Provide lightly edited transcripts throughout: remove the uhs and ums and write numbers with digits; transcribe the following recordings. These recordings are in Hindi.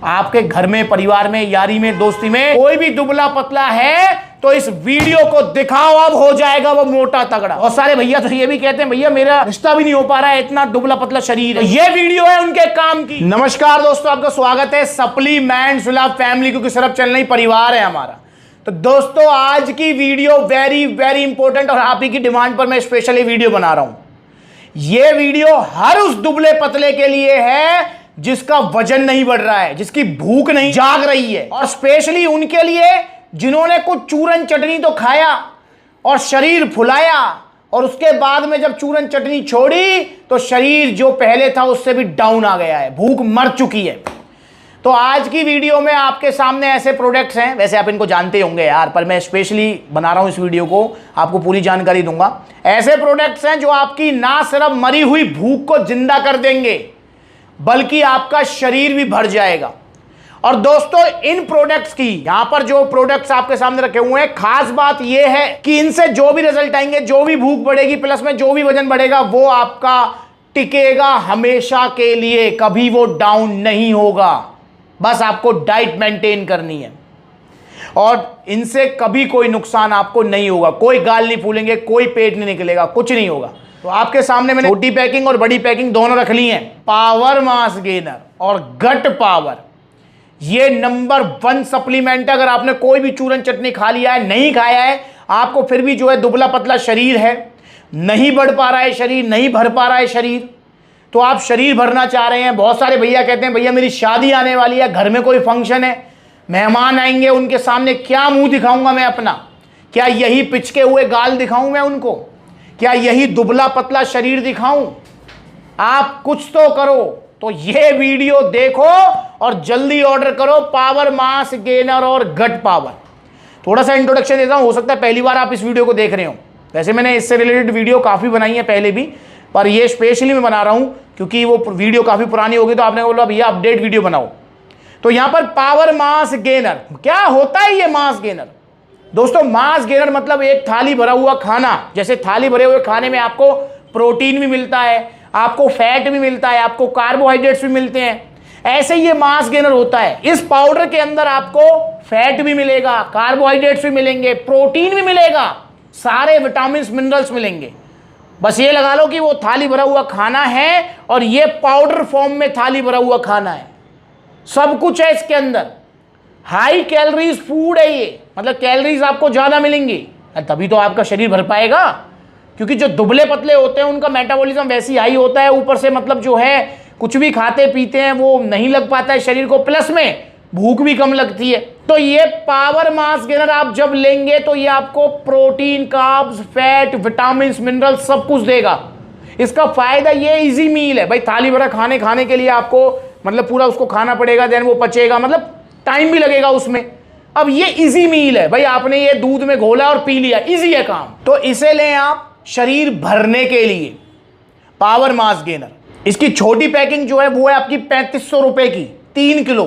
आपके घर में, परिवार में, यारी में, दोस्ती में कोई भी दुबला पतला है तो इस वीडियो को दिखाओ, अब हो जाएगा वो मोटा तगड़ा। और सारे भैया तो ये भी कहते हैं भैया मेरा रिश्ता भी नहीं हो पा रहा है, इतना दुबला पतला शरीर है। ये वीडियो है उनके काम की। नमस्कार दोस्तों, आपका स्वागत है सप्लीमेंट्स लव फैमिली, क्योंकि सिर्फ चैनल ही परिवार है हमारा। तो दोस्तों आज की वीडियो वेरी वेरी इंपॉर्टेंट और आप ही की डिमांड पर मैं स्पेशली वीडियो बना रहा हूं। ये वीडियो हर उस दुबले पतले के लिए है जिसका वजन नहीं बढ़ रहा है, जिसकी भूख नहीं जाग रही है, और स्पेशली उनके लिए जिन्होंने कुछ चूरन चटनी तो खाया और शरीर फुलाया और उसके बाद में जब चूरन चटनी छोड़ी तो शरीर जो पहले था उससे भी डाउन आ गया है, भूख मर चुकी है। तो आज की वीडियो में आपके सामने ऐसे प्रोडक्ट्स हैं, वैसे आप इनको जानते होंगे यार, पर मैं स्पेशली बना रहा हूं इस वीडियो को, आपको पूरी जानकारी दूंगा। ऐसे प्रोडक्ट्स हैं जो आपकी ना सिर्फ मरी हुई भूख को जिंदा कर देंगे बल्कि आपका शरीर भी भर जाएगा। और दोस्तों इन प्रोडक्ट्स की, यहां पर जो प्रोडक्ट्स आपके सामने रखे हुए हैं, खास बात यह है कि इनसे जो भी रिजल्ट आएंगे, जो भी भूख बढ़ेगी, प्लस में जो भी वजन बढ़ेगा, वो आपका टिकेगा हमेशा के लिए, कभी वो डाउन नहीं होगा। बस आपको डाइट मेंटेन करनी है और इनसे कभी कोई नुकसान आपको नहीं होगा, कोई गाल नहीं फूलेंगे, कोई पेट नहीं निकलेगा, कुछ नहीं होगा। तो आपके सामने मैंने छोटी पैकिंग और बड़ी पैकिंग दोनों रख ली है। पावर मास गेनर और गट पावर, ये नंबर 1 सप्लीमेंट। अगर आपने कोई भी चूरन चटनी खा लिया है, नहीं खाया है, आपको फिर भी जो है दुबला पतला शरीर है, नहीं बढ़ पा रहा है शरीर, नहीं भर पा रहा है शरीर, तो आप शरीर भरना चाह रहे हैं। बहुत सारे भैया कहते हैं भैया मेरी शादी आने वाली है, घर में कोई फंक्शन है, मेहमान आएंगे, उनके सामने क्या मुंह दिखाऊंगा मैं अपना? क्या यही पिचके हुए गाल दिखाऊं मैं उनको? क्या यही दुबला पतला शरीर दिखाऊं? आप कुछ तो करो। तो ये वीडियो देखो और जल्दी ऑर्डर करो पावर मास गेनर और गट पावर। थोड़ा सा इंट्रोडक्शन देता हूं, हो सकता है पहली बार आप इस वीडियो को देख रहे हो। वैसे मैंने इससे रिलेटेड वीडियो काफ़ी बनाई है पहले भी, पर ये स्पेशली मैं बना रहा हूं क्योंकि वो वीडियो काफ़ी पुरानी होगी, तो आपने बोला भैया अपडेट वीडियो बनाओ। तो यहां पर पावर मास गेनर क्या होता है? ये मास गेनर दोस्तों, मास गेनर मतलब एक थाली भरा हुआ खाना। जैसे थाली भरे हुए खाने में आपको प्रोटीन भी मिलता है, आपको फैट भी मिलता है, आपको कार्बोहाइड्रेट्स भी मिलते हैं, ऐसे ही ये मास गेनर होता है। इस पाउडर के अंदर आपको फैट भी मिलेगा, कार्बोहाइड्रेट्स भी मिलेंगे, प्रोटीन भी मिलेगा, सारे विटामिन मिनरल्स मिलेंगे। बस ये लगा लो कि वो थाली भरा हुआ खाना है और ये पाउडर फॉर्म में थाली भरा हुआ खाना है। सब कुछ है इसके अंदर, हाई कैलोरीज फूड है ये, मतलब कैलोरीज आपको ज्यादा मिलेंगी, तभी तो आपका शरीर भर पाएगा। क्योंकि जो दुबले पतले होते हैं उनका मेटाबॉलिज्म वैसी हाई होता है, ऊपर से मतलब जो है कुछ भी खाते पीते हैं वो नहीं लग पाता है शरीर को, प्लस में भूख भी कम लगती है। तो ये पावर मास गेनर आप जब लेंगे तो ये आपको protein, carbs, fat, vitamin, mineral सब कुछ देगा। इसका फायदा ये इजी मील है भाई, थाली भरा खाने के लिए आपको मतलब पूरा उसको खाना पड़ेगा, देन वो पचेगा, मतलब टाइम भी लगेगा उसमें। अब ये इजी मील है भाई, आपने ये दूध में घोला और पी लिया, इजी है काम। तो इसे लें आप शरीर भरने के लिए, पावर मास गेनर। इसकी छोटी पैकिंग जो है वो है आपकी 3500 रुपए की, 3 किलो।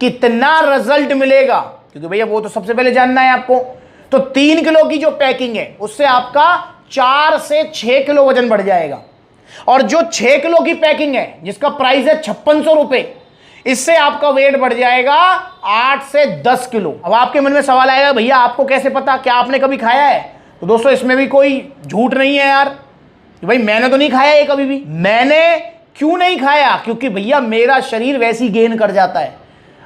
कितना रिजल्ट मिलेगा क्योंकि भैया वो तो सबसे पहले जानना है आपको। तो 3 किलो की जो पैकिंग है उससे आपका 4 से 6 किलो वजन बढ़ जाएगा। और जो 6 किलो की पैकिंग है जिसका प्राइस है 5600 रुपए, इससे आपका वेट बढ़ जाएगा 8 से 10 किलो। अब आपके मन में सवाल आएगा भैया आपको कैसे पता, क्या आपने कभी खाया है? तो दोस्तों इसमें भी कोई झूठ नहीं है यार, भाई मैंने तो नहीं खाया ये कभी भी। मैंने क्यों नहीं खाया? क्योंकि भैया मेरा शरीर वैसी गेन कर जाता है।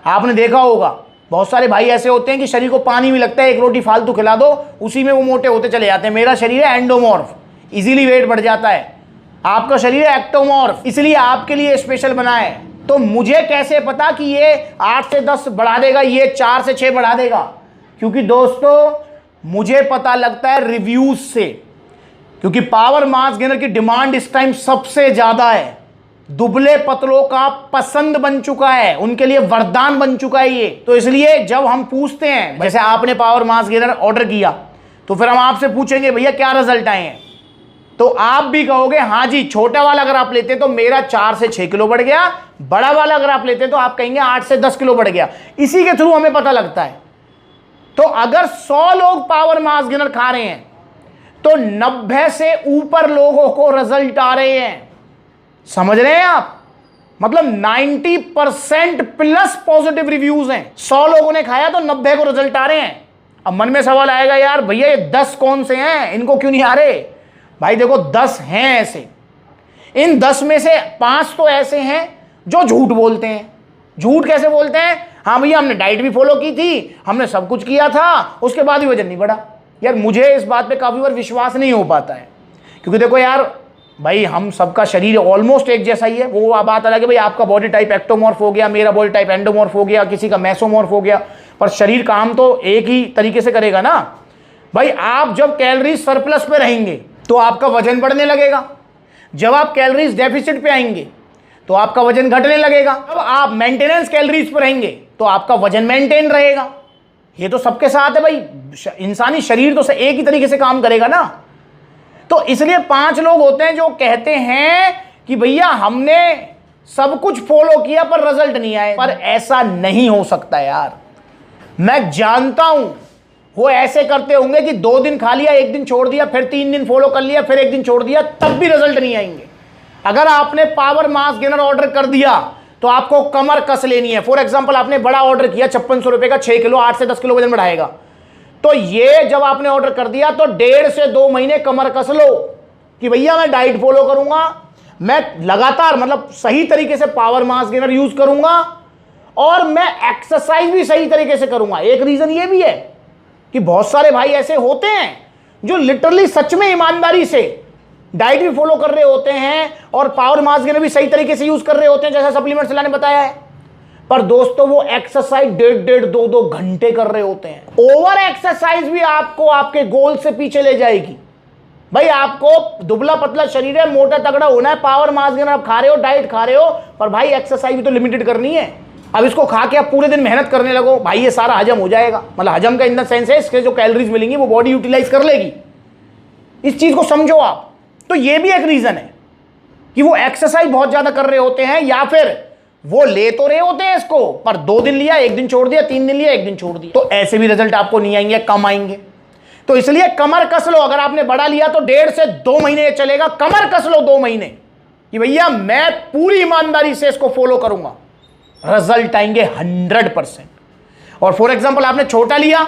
आपने देखा होगा बहुत सारे भाई ऐसे होते हैं कि शरीर को पानी भी लगता है, एक रोटी फालतू खिला दो उसी में वो मोटे होते चले जाते हैं। मेरा शरीर है एंडोमॉर्फ, इजीली वेट बढ़ जाता है। आपका शरीर है एक्टोमॉर्फ, इसलिए आपके लिए स्पेशल बना है। तो मुझे कैसे पता कि ये 8 से 10 बढ़ा देगा, ये 4 से 6 बढ़ा देगा? क्योंकि दोस्तों मुझे पता लगता है रिव्यूज से, क्योंकि पावर मास गेनर की डिमांड इस टाइम सबसे ज्यादा है, दुबले पतलों का पसंद बन चुका है, उनके लिए वरदान बन चुका है ये। तो इसलिए जब हम पूछते हैं, जैसे आपने पावर मास गेनर ऑर्डर किया तो फिर हम आपसे पूछेंगे भैया क्या रिजल्ट आए हैं, तो आप भी कहोगे हाँ जी, छोटा वाला अगर आप लेते तो मेरा 4 से 6 किलो बढ़ गया, बड़ा वाला अगर आप लेते तो आप कहेंगे 8 से 10 किलो बढ़ गया। इसी के थ्रू हमें पता लगता है। तो अगर 100 लोग पावर मास गेनर खा रहे हैं तो 90 से ऊपर लोगों को रिजल्ट आ रहे हैं। समझ रहे हैं आप? मतलब 90% प्लस पॉजिटिव रिव्यूज हैं। 100 लोगों ने खाया तो 90 को रिजल्ट आ रहे हैं। अब मन में सवाल आएगा, यार भैया ये 10 कौन से हैं, इनको क्यों नहीं आ रहे? भाई देखो 10 हैं ऐसे, इन 10 में से 5 तो ऐसे हैं जो झूठ बोलते हैं। झूठ कैसे बोलते हैं? हाँ भैया हमने डाइट भी फॉलो की थी, हमने सब कुछ किया था, उसके बाद भी वजन नहीं बढ़ा। यार मुझे इस बात पे काफी बार विश्वास नहीं हो पाता है, क्योंकि देखो यार भाई हम सबका शरीर ऑलमोस्ट एक जैसा ही है। वो बात अलग है भाई, आपका बॉडी टाइप एक्टोमॉर्फ हो गया, मेरा बॉडी टाइप एंडोमॉर्फ हो गया, किसी का मेसोमॉर्फ हो गया, पर शरीर काम तो एक ही तरीके से करेगा ना भाई। आप जब कैलोरीज सरप्लस पे रहेंगे तो आपका वजन बढ़ने लगेगा, जब आप कैलोरीज डेफिसिट पे आएंगे तो आपका वजन घटने लगेगा, जब आप मेंटेनेंस कैलोरीज पे रहेंगे तो आपका वजन मेंटेन रहेगा। ये तो सबके साथ है भाई, इंसानी शरीर तो एक ही तरीके से काम करेगा ना। तो इसलिए 5 लोग होते हैं जो कहते हैं कि भैया हमने सब कुछ फॉलो किया पर रिजल्ट नहीं आए। पर ऐसा नहीं हो सकता यार, मैं जानता हूं वो ऐसे करते होंगे कि 2 दिन खा लिया, 1 दिन छोड़ दिया, फिर 3 दिन फॉलो कर लिया, फिर 1 दिन छोड़ दिया, तब भी रिजल्ट नहीं आएंगे। अगर आपने पावर मास गेनर ऑर्डर कर दिया तो आपको कमर कस लेनी है। फॉर एग्जांपल आपने बड़ा ऑर्डर किया 5600 रुपए का, 6 किलो 8 से 10 किलो वजन बढ़ाएगा, तो ये जब आपने ऑर्डर कर दिया तो 1.5 से 2 महीने कमर कस लो कि भैया मैं डाइट फॉलो करूंगा, मैं लगातार मतलब सही तरीके से पावर मास गेनर यूज करूंगा और मैं एक्सरसाइज भी सही तरीके से करूंगा। एक रीजन ये भी है कि बहुत सारे भाई ऐसे होते हैं जो लिटरली सच में ईमानदारी से डाइट भी फॉलो कर रहे होते हैं और पावर मास गेनर भी सही तरीके से यूज कर रहे होते हैं, जैसा सप्लीमेंट सलाह ने बताया है, पर दोस्तों वो एक्सरसाइज 1.5 2 घंटे कर रहे होते हैं। ओवर एक्सरसाइज भी आपको आपके गोल से पीछे ले जाएगी। भाई आपको दुबला पतला शरीर है, मोटा तगड़ा होना है, पावर मास गेनर आप खा रहे हो, डाइट खा रहे हो, पर भाई एक्सरसाइज भी तो लिमिटेड करनी है। अब इसको खा के आप पूरे दिन मेहनत करने लगो, भाई ये सारा हजम हो जाएगा, मतलब हजम का इन द सेंस है इसके जो कैलोरीज मिलेंगी वो बॉडी यूटिलाइज कर लेगी। इस चीज को समझो आप। तो ये भी एक रीजन है कि वो एक्सरसाइज बहुत ज्यादा कर रहे होते हैं, या फिर वो ले तो रहे होते हैं इसको पर 2 दिन लिया, 1 दिन छोड़ दिया, 3 दिन लिया, 1 दिन छोड़ दिया, तो ऐसे भी रिजल्ट आपको नहीं आएंगे, कम आएंगे। तो इसलिए कमर कस लो। अगर आपने बड़ा लिया तो 1.5 से 2 महीने चलेगा, कमर कस लो 2 महीने कि भैया मैं पूरी ईमानदारी से इसको फॉलो करूंगा, रिजल्ट आएंगे 100%। और फॉर एग्जांपल आपने छोटा लिया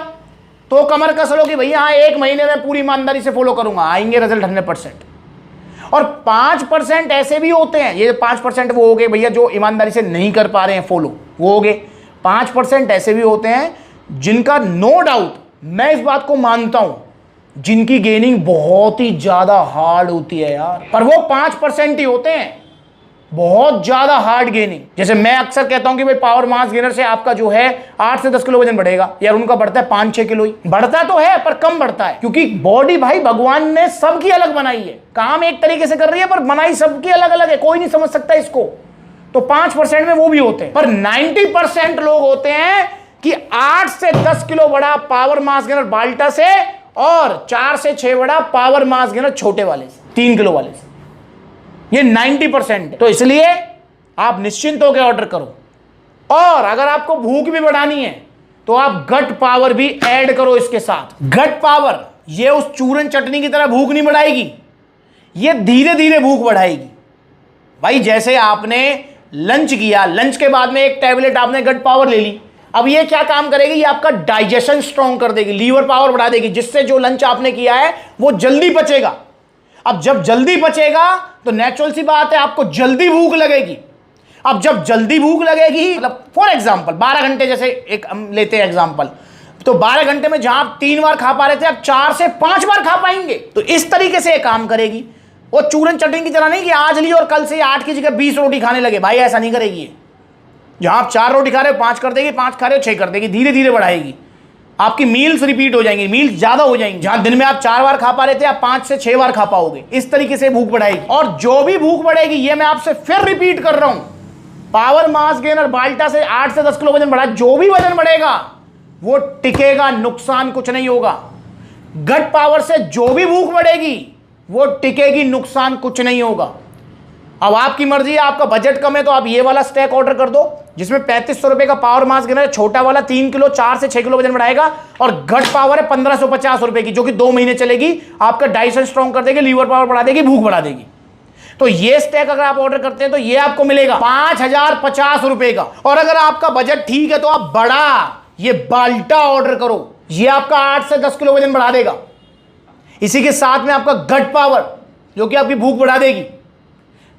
तो कमर कस लो कि भैया हाँ 1 महीने में पूरी ईमानदारी से फॉलो करूंगा, आएंगे रिजल्ट 100%। और 5% ऐसे भी होते हैं, ये 5% वो हो गए भैया जो ईमानदारी से नहीं कर पा रहे हैं फॉलो, वो हो गए। 5% ऐसे भी होते हैं जिनका नो डाउट, मैं इस बात को मानता हूं, जिनकी गेनिंग बहुत ही ज्यादा हार्ड होती है यार, पर वो 5% ही होते हैं बहुत ज्यादा हार्ड गेनिंग। जैसे मैं अक्सर कहता हूं कि भाई पावर मास गेनर से आपका जो है 8 से 10 किलो वजन बढ़ेगा, यार उनका बढ़ता है 5-6 किलो ही, बढ़ता तो है पर कम बढ़ता है, क्योंकि बॉडी भाई भगवान ने सबकी अलग बनाई है, काम एक तरीके से कर रही है पर बनाई सबकी अलग अलग है, कोई नहीं समझ सकता इसको। तो 5% में वो भी होते हैं, पर 90% लोग होते हैं कि 8 से 10 किलो बड़ा पावर मास गेनर बाल्टा से और 4 से 6 बड़ा पावर मास गेनर छोटे वाले से, 3 किलो वाले से, ये 90%। तो इसलिए आप निश्चिंत होकर ऑर्डर करो। और अगर आपको भूख भी बढ़ानी है तो आप गट पावर भी ऐड करो इसके साथ। गट पावर ये उस चूरन चटनी की तरह भूख नहीं बढ़ाएगी, ये धीरे धीरे भूख बढ़ाएगी। भाई जैसे आपने लंच किया, लंच के बाद में एक टैबलेट आपने गट पावर ले ली, अब ये क्या काम करेगी, ये आपका डाइजेशन स्ट्रॉन्ग कर देगी, लीवर पावर बढ़ा देगी, जिससे जो लंच आपने किया है वो जल्दी पचेगा। अब जब जल्दी पचेगा तो नेचुरल सी बात है आपको जल्दी भूख लगेगी। अब जब जल्दी भूख लगेगी, मतलब फॉर एग्जांपल 12 घंटे, जैसे एक हम लेते हैं एग्जांपल, तो 12 घंटे में जहां आप 3 बार खा पा रहे थे आप 4 से 5 बार खा पाएंगे। तो इस तरीके से काम करेगी। वो चूरन चटनी की तरह नहीं कि आज ली और कल से 8 की जगह 20 रोटी खाने लगे, भाई ऐसा नहीं करेगी। जहां आप 4 रोटी खा रहे हो 5 कर देगी, 5 खा रहे हो 6 कर देगी, धीरे धीरे बढ़ाएगी। आपकी मील्स रिपीट हो जाएंगी, मील्स ज्यादा हो जाएंगी। जहां दिन में आप 4 बार खा पा रहे थे आप 5 से 6 बार खा पाओगे। इस तरीके से भूख बढ़ाएगी। और जो भी भूख बढ़ेगी, ये मैं आपसे फिर रिपीट कर रहा हूं, पावर मास गेनर बाल्टा से 8 से 10 किलो वजन बढ़ा, जो भी वजन बढ़ेगा वो टिकेगा, नुकसान कुछ नहीं होगा। गट पावर से जो भी भूख बढ़ेगी वो टिकेगी, नुकसान कुछ नहीं होगा। अब आपकी मर्जी है, आपका बजट कम है तो आप ये वाला स्टैक ऑर्डर कर दो जिसमें 3500 रुपए का पावर मास गेनर, छोटा वाला 3 किलो 4 से 6 किलो वजन बढ़ाएगा, और गट पावर है 1550 रुपए की, जो कि 2 महीने चलेगी, आपका डाइजेशन स्ट्रॉन्ग कर देगी, लीवर पावर बढ़ा देगी, भूख बढ़ा देगी। तो ये स्टैक अगर आप ऑर्डर करते हैं तो ये आपको मिलेगा 5050 रुपए का। और अगर आपका बजट ठीक है तो आप बड़ा ये बाल्टा ऑर्डर करो, ये आपका 8 से 10 किलो वजन बढ़ा देगा। इसी के साथ में आपका गट पावर जो कि आपकी भूख बढ़ा देगी।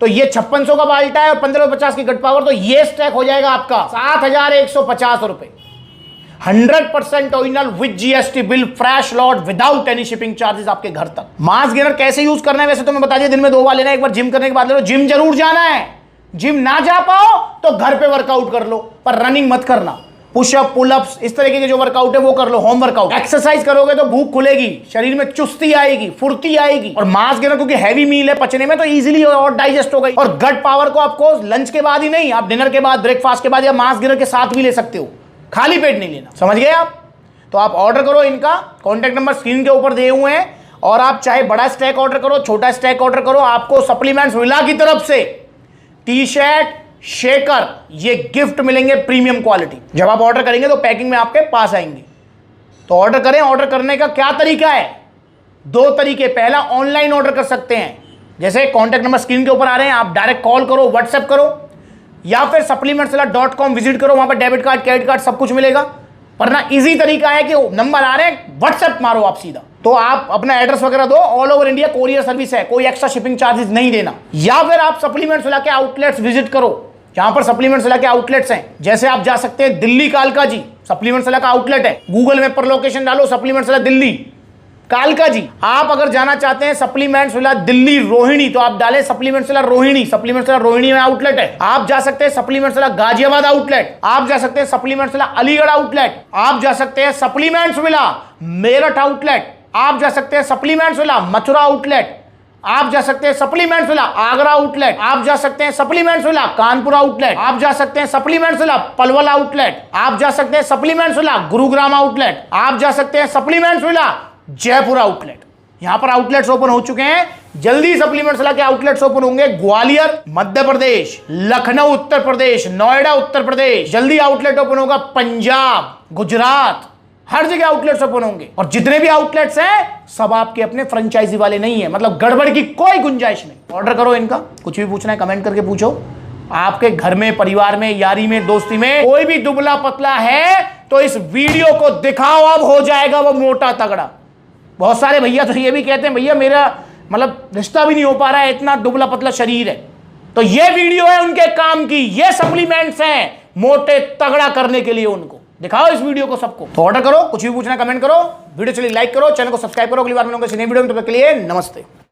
तो ये 5600 का बाल्टा है और 1550 की गट पावर, तो ये स्टैक हो जाएगा आपका 7150 रुपए। 100% original with GST bill, fresh lot, without any shipping charges आपके घर तक। मास गेनर कैसे यूज करना है वैसे तो मैं बता दिया, दिन में 2 बार लेना है, एक बार जिम करने के बाद ले लो। जिम जरूर जाना है, जिम ना जा पाओ तो घर पे वर्कआउट कर लो, पर रनिंग मत करना। पुशअप, पुलअप्स, इस तरीके के जो वर्कआउट है वो कर लो, होम वर्कआउट। एक्सरसाइज करोगे तो भूख खुलेगी, शरीर में चुस्ती आएगी, फुर्ती आएगी। और मास गेनर क्योंकि हैवी मील है, पचने में तो इजीली और डाइजेस्ट हो गई। और गट पावर को आपको लंच के बाद ही नहीं, आप डिनर के बाद, ब्रेकफास्ट के बाद या मास गेनर के साथ भी ले सकते हो, खाली पेट नहीं लेना। समझ गए आप? तो आप ऑर्डर करो, इनका कॉन्टैक्ट नंबर स्क्रीन के ऊपर दिए हुए हैं। और आप चाहे बड़ा स्टैक ऑर्डर करो, छोटा स्टैक ऑर्डर करो, आपको सप्लीमेंट्स विला की तरफ से टी शर्ट, शेकर, ये गिफ्ट मिलेंगे प्रीमियम क्वालिटी। जब आप ऑर्डर करेंगे तो पैकिंग में आपके पास आएंगे। तो ऑर्डर करें। ऑर्डर करने का क्या तरीका है? 2 तरीके। पहला, ऑनलाइन ऑर्डर कर सकते हैं, जैसे कॉन्टैक्ट नंबर स्क्रीन के ऊपर आ रहे हैं, आप डायरेक्ट कॉल करो, व्हाट्सएप करो, या फिर supplementswala.com विजिट करो, वहां पर डेबिट कार्ड, क्रेडिट कार्ड सब कुछ मिलेगा। वरना इजी तरीका है कि नंबर आ रहे हैं, व्हाट्सएप मारो आप सीधा। तो आप अपना एड्रेस वगैरह दो, all over India courier service है, कोई एक्स्ट्रा शिपिंग चार्जेस नहीं देना। या फिर आप सप्लीमेंट्स विला के आउटलेट्स विजिट करो, जहां पर सप्लीमेंट्स विला के आउटलेट्स हैं। जैसे आप जा सकते हैं दिल्ली कालका जी, सप्लीमेंट्स विला का आउटलेट है, गूगल मैप पर लोकेशन डालो, सप्लीमेंट्स विला दिल्ली कालका जी। आप अगर जाना चाहते हैं सप्लीमेंट्स विला दिल्ली रोहिणी, तो आप डालें supplements villa Rohini, supplements villa Rohini में आउटलेट है। आप जा सकते हैं सप्लीमेंट्स विला गाजियाबाद आउटलेट, आप जा सकते हैं सप्लीमेंट्स विला अलीगढ़ आउटलेट, आप जा सकते हैं सप्लीमेंट्स विला मेरठ आउटलेट, आप जा सकते हैं सप्लीमेंट्स विला मथुरा आउटलेट, आप जा सकते हैं सप्लीमेंट्स विला आगरा आउटलेट, आप जा सकते हैं सप्लीमेंट्स विला कानपुर आउटलेट, आप जा सकते हैं सप्लीमेंट्स विला पलवल आउटलेट, आप जा सकते हैं सप्लीमेंट्स विला गुरुग्राम आउटलेट, आप जा सकते हैं सप्लीमेंट्स विला जयपुर आउटलेट। यहां पर आउटलेट्स ओपन हो चुके हैं। जल्दी सप्लीमेंट्स विला के आउटलेट्स ओपन होंगे ग्वालियर मध्य प्रदेश, लखनऊ उत्तर प्रदेश, नोएडा उत्तर प्रदेश। जल्दी आउटलेट ओपन होगा पंजाब, गुजरात, हर जगह आउटलेट्स ओपन होंगे। और जितने भी आउटलेट्स हैं सब आपके अपने फ्रेंचाइजी वाले नहीं है, मतलब गड़बड़ की कोई गुंजाइश नहीं। ऑर्डर करो इनका। कुछ भी पूछना है कमेंट करके पूछो। आपके घर में, परिवार में, यारी में, दोस्ती में कोई भी दुबला पतला है तो इस वीडियो को दिखाओ, अब हो जाएगा वो मोटा तगड़ा। बहुत सारे भैया तो ये भी कहते हैं भैया मेरा मतलब रिश्ता भी नहीं हो पा रहा है, इतना दुबला पतला शरीर है। तो ये वीडियो है उनके काम की, ये सप्लीमेंट्स हैं मोटे तगड़ा करने के लिए। उनको दिखाओ इस वीडियो को सबको। तो ऑर्डर करो, कुछ भी पूछना कमेंट करो, वीडियो चलिए लाइक करो, चैनल को सब्सक्राइब करो। अगली बार मिलूंगा इस नई वीडियो में, तब तक के लिए नमस्ते।